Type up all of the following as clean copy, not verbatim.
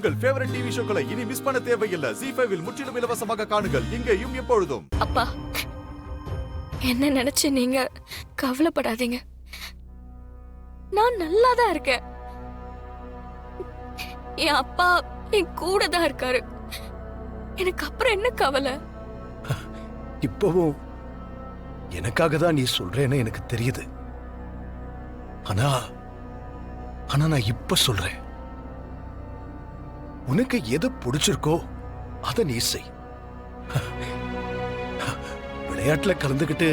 உங்கள் favourite TV ஷோக்களை இனி miss பண்ண தேவையில்லை. ZEE5 இல் முற்றிலும் இலவசமாக காணுங்கள், இங்கேயும் எப்பொழுதும். அப்பா, என்ன நினைச்சு நீங்க கவலைப்படாதீங்க. நான் நல்லா தான் இருக்கேன். என் அப்பா என் கூட தான் இருக்காரு. எனக்கு அப்புறம் என்ன கவலை? இப்பவும் எனக்காக தான் நீ சொல்றேன்னு எனக்கு தெரியுது. ஆனா நான் இப்ப சொல்றேன், உனக்கு எது பிடிச்சிருக்கோ அத நீ செய். விளையாட்டுல கலந்துகிட்டு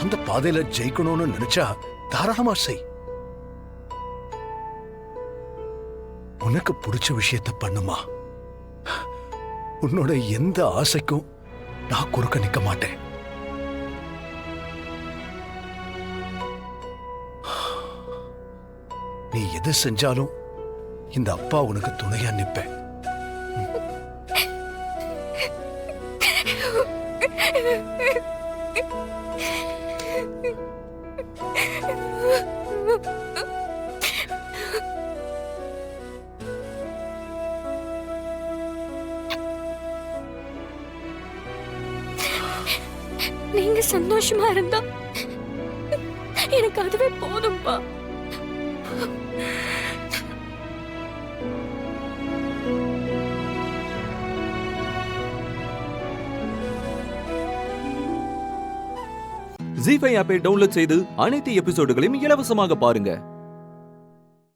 அந்த பாதையில ஜெயிக்கணும்னு நினைச்சா தாராளமா செய். உனக்கு பிடிச்ச விஷயத்த பண்ணுமா. உன்னோட எந்த ஆசைக்கும் நான் குறுக்க நிக்க மாட்டேன். நீ எது செஞ்சாலும் இந்த அப்பா உனக்கு துணையா நிப்பேன். நீங்க சந்தோஷமா இருந்தா எனக்கு அதுவே போதும்பா. ZEE5 ஆப்பை டவுன்லோட் செய்து அனைத்து எபிசோடுகளையும் இலவசமாக பாருங்க.